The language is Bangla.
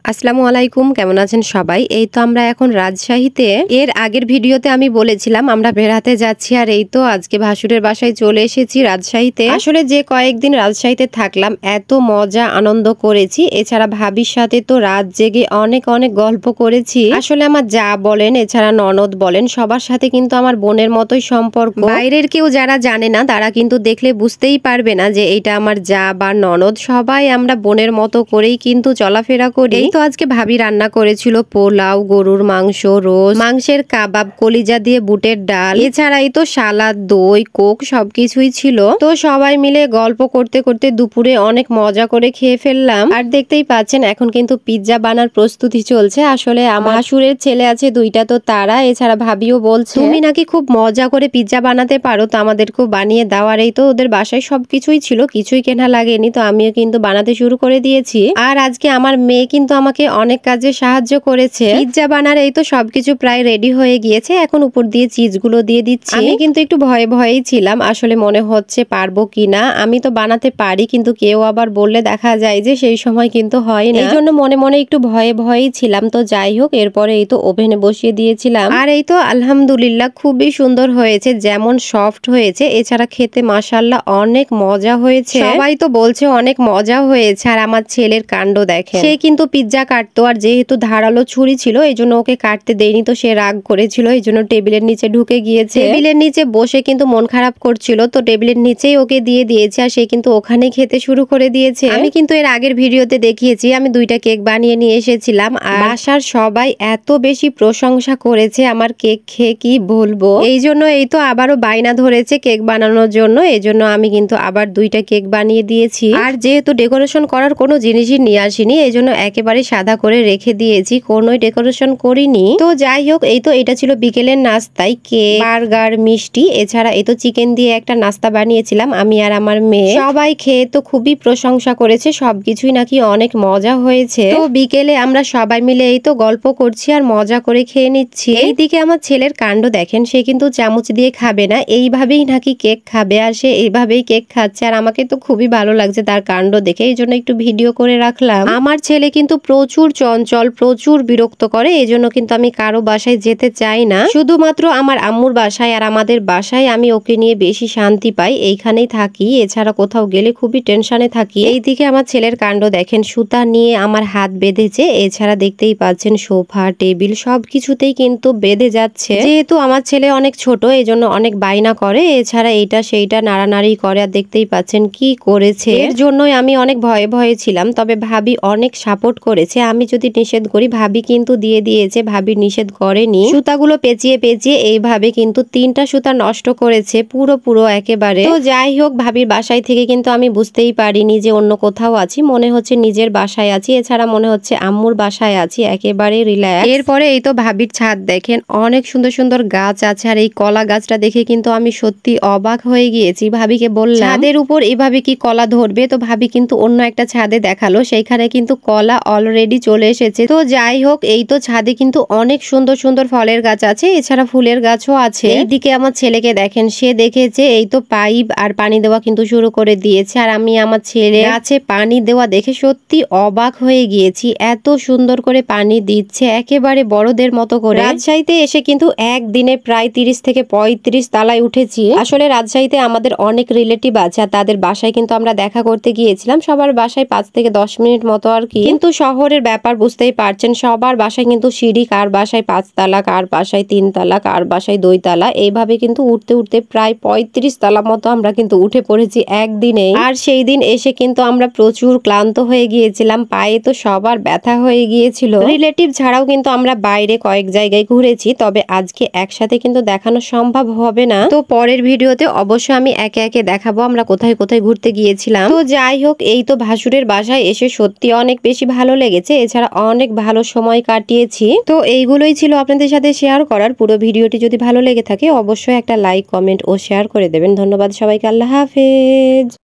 আসসালামু আলাইকুম, কেমন আছেন সবাই? এই তো আমরা এখন রাজশাহীতে। এর আগের ভিডিওতে আমি বলেছিলাম আমরা বেড়াতে যাচ্ছি, আর এই তো আজকে ভাসুরের বাসায় চলে এসেছি রাজশাহীতে। আসলে যে কয়েকদিন রাজশাহীতে থাকলাম এত মজা আনন্দ করেছি, এছাড়া ভাবির সাথে তো রাত জেগে অনেক অনেক গল্প করেছি। আসলে আমার যা বলেন এছাড়া ননদ বলেন সবার সাথে কিন্তু আমার বোনের মতোই সম্পর্ক। বাইরের কেউ যারা জানে না তারা কিন্তু দেখলে বুঝতেই পারবে না যে এটা আমার যা বা ননদ। সবাই আমরা বোনের মতো করেই কিন্তু চলাফেরা করি। তো আজকে ভাবি রান্না করেছিল পোলাও, গরুর মাংস, রোস্ট, মাংসের কাবাব, কলিজা দিয়ে বুটের ডাল, এছাড়াই তো সালাদ, দই, কোক সবকিছুই ছিল। তো সবাই মিলে গল্প করতে করতে দুপুরে অনেক মজা করে খেয়ে ফেললাম। আর দেখতেই পাচ্ছেন এখন কিন্তু পিৎজা বানার প্রস্তুতি চলছে। আসলে আমার ভাসুরের ছেলে আছে দুইটা, তো তারা এছাড়া ভাবিও বলছে তুমি নাকি খুব মজা করে পিৎজা বানাতে পারো, তো আমাদেরকেও বানিয়ে দেওয়ার। এই তো ওদের বাসায় সবকিছুই ছিল, কিছুই কেনা লাগেনি, তো আমিও কিন্তু বানাতে শুরু করে দিয়েছি। আর আজকে আমার মেয়ে কিন্তু আমাকে অনেক কাজে সাহায্য করেছে। পিৎজা বানার এই তো সবকিছু প্রায় রেডি হয়ে গিয়েছে, এখন উপর দিয়ে চিজগুলো দিয়ে দিচ্ছি। আমি কিন্তু একটু ভয়ে ভয়েই ছিলাম, আসলে মনে হচ্ছে পারবো কিনা। আমি তো বানাতে পারি, কিন্তু কেউ আবার বললে দেখা যায় যে সেই সময় কিন্তু হয় না, এই জন্য মনে মনে একটু ভয়ে ভয়েই ছিলাম। তো যাই হোক, এরপরে এই তো ওভেনে বসিয়ে দিয়েছিলাম। আর এই তো আলহামদুলিল্লাহ খুবই সুন্দর হয়েছে, যেমন সফট হয়েছে এছাড়া খেতে মাশাআল্লাহ অনেক মজা হয়েছে। সবাই তো বলছে অনেক মজা হয়েছে। আর আমার ছেলের কাণ্ড দেখে, সে কিন্তু পিৎজা কাটতো, আর যেহেতু ধারালো ছুরি ছিল এই জন্য ওকে কাটতে দেয়নি, তো সে রাগ করেছিল, এই জন্য টেবিলের নিচে ঢুকে গিয়েছে। টেবিলের নিচে বসে কিন্তু মন খারাপ করছিল, তো টেবিলের নিচেই ওকে দিয়ে দিয়েছে, আর সে কিন্তু ওখানেই খেতে শুরু করে দিয়েছে। আমি কিন্তু এর আগের ভিডিওতে দেখিয়েছি আমি দুইটা কেক বানিয়ে নিয়ে এসেছিলাম, আর বাসার সবাই এত বেশি প্রশংসা করেছে আমার কেক খেয়ে কি বলবো। এই জন্য এই তো আবারও বায়না ধরেছে কেক বানানোর জন্য, এই জন্য আমি কিন্তু আবার দুইটা কেক বানিয়ে দিয়েছি। আর যেহেতু ডেকোরেশন করার কোনো জিনিসই নিয়ে আসিনি, এই জন্য একেবারে সাদা করে রেখে দিয়েছি, কোনোই ডেকোরেশন করিনি। তো যাই হোক, এই তো এটা ছিল বিকেলের নাস্তায় কেক, বার্গার, মিষ্টি, এছাড়া এই তো চিকেন দিয়ে একটা নাস্তা বানিয়েছিলাম আমি আর আমার মেয়ে। সবাই খেয়ে তো খুবই প্রশংসা করেছে, সবকিছুই নাকি অনেক মজা হয়েছে। তো বিকেলে আমরা সবাই মিলে এই তো গল্প করছি আর মজা করে খেয়ে নিচ্ছি। এইদিকে আমার ছেলের কাণ্ড দেখেন, সে কিন্তু চামচ দিয়ে খাবে না, এইভাবেই নাকি কেক খাবে, আর সে এইভাবেই কেক খাচ্ছে। আর আমাকে তো খুবই ভালো লাগছে তার কাণ্ড দেখে, এই জন্য একটু ভিডিও করে রাখলাম। আমার ছেলে কিন্তু প্রচুর চঞ্চল, প্রচুর বিরক্ত করে, এই জন্য কিন্তু আমি কারো বাসায় যেতে চাই না, শুধুমাত্র আমার আম্মুর বাসায় আর আমাদের বাসায় আমি ওকে নিয়ে বেশি শান্তি পাই, এইখানেই থাকি। এছাড়া কোথাও গেলে খুবই টেনশনে থাকি। এইদিকে আমার ছেলের কাণ্ড দেখেন, সুতা নিয়ে আমার হাত বেঁধেছে, এছাড়া দেখতেই পাচ্ছেন সোফা, টেবিল সবকিছুতেই কিন্তু বেঁধে যাচ্ছে। যেহেতু আমার ছেলে অনেক ছোট এই জন্য অনেক বায়না করে, এছাড়া এইটা সেইটা নাড়ানাড়ি করে, আর দেখতেই পাচ্ছেন কি করেছে। এর জন্যই আমি অনেক ভয়ে ভয়ে ছিলাম, তবে ভাবি অনেক সাপোর্ট করেছে। আমি যদি নিষেধ করি ভাবি কিন্তু দিয়ে দিয়েছে, ভাবি নিষেধ করেনি। সুতাগুলো পেঁচিয়ে পেঁচিয়ে এইভাবে কিন্তু 3টা সুতা নষ্ট করেছে পুরো একেবারে। তো যাই হোক, ভাবির বাসায় থেকে কিন্তু আমি বুঝতেই পারিনি যে অন্য কোথাও আছি, মনে হচ্ছে নিজের বাসায় আছি, এছাড়া মনে হচ্ছে আম্মুর বাসায় আছি, একেবারে রিল্যাক্স। এরপরে এই তো ভাবির ছাদ দেখেন, অনেক সুন্দর সুন্দর গাছ আছে, আর এই কলা গাছটা দেখে কিন্তু আমি সত্যি অবাক হয়ে গিয়েছি। ভাবিকে বললাম ছাদের উপর এভাবে কি কলা ধরবে, তো ভাবি কিন্তু অন্য একটা ছাদে দেখালো, সেইখানে কিন্তু কলা অলরেডি চলে এসেছে। তো যাই হোক, এই তো ছাদে কিন্তু অনেক সুন্দর সুন্দর ফলের গাছ আছে, এছাড়া ফুলের গাছও আছে। এইদিকে আমার ছেলেকে দেখেন, সে দেখেছে এই তো পাইপ আর পানি দেওয়া কিন্তু শুরু করে দিয়েছে, আর আমি আমার ছেলে গাছে পানি দেওয়া দেখে সত্যি অবাক হয়ে গিয়েছি, এত সুন্দর করে পানি দিচ্ছে একেবারে বড়দের মতো করে। রাজশাহীতে এসে কিন্তু একদিনে প্রায় 30 থেকে 35 তালায় উঠেছি। আসলে রাজশাহীতে আমাদের অনেক রিলেটিভ আছে, আর তাদের বাসায় কিন্তু আমরা দেখা করতে গিয়েছিলাম। সবার বাসায় 5 থেকে 10 মিনিট মতো আর কি, কিন্তু শহরের ব্যাপার বুঝতেই পারছেন, সবার বাসায় কিন্তু সিঁড়ি, কার বাসায় 5 তালা, কার বাসায় 3 তালা, কার বাসায় 2 তালা, এইভাবে কিন্তু উঠতে উঠতে প্রায় 35 তালা মতো আমরা কিন্তু উঠে পড়েছি একদিনে। আর সেই দিন এসে কিন্তু আমরা প্রচুর ক্লান্ত হয়ে গিয়েছিলাম, পায়ে তো সবার ব্যথা হয়ে গিয়েছিল। রিলেটিভ ছাড়াও কিন্তু আমরা বাইরে কয়েক জায়গায় ঘুরেছি, তবে আজকে একসাথে কিন্তু দেখানো সম্ভব হবে না। তো পরের ভিডিওতে অবশ্যই আমি একে একে দেখাবো আমরা কোথায় কোথায় ঘুরতে গিয়েছিলাম। তো যাই হোক, এই তো ভাসুরের বাসায় এসে সত্যি অনেক বেশি ভালো লেগেছে, এছাড়া অনেক ভালো সময় কাটিয়েছি। তো এইগুলোই ছিল আপনাদের সাথে শেয়ার করার। পুরো ভিডিওটি যদি ভালো লেগে থাকে অবশ্যই একটা লাইক, কমেন্ট ও শেয়ার করে দেবেন। ধন্যবাদ সবাইকে, আল্লাহ হাফেজ।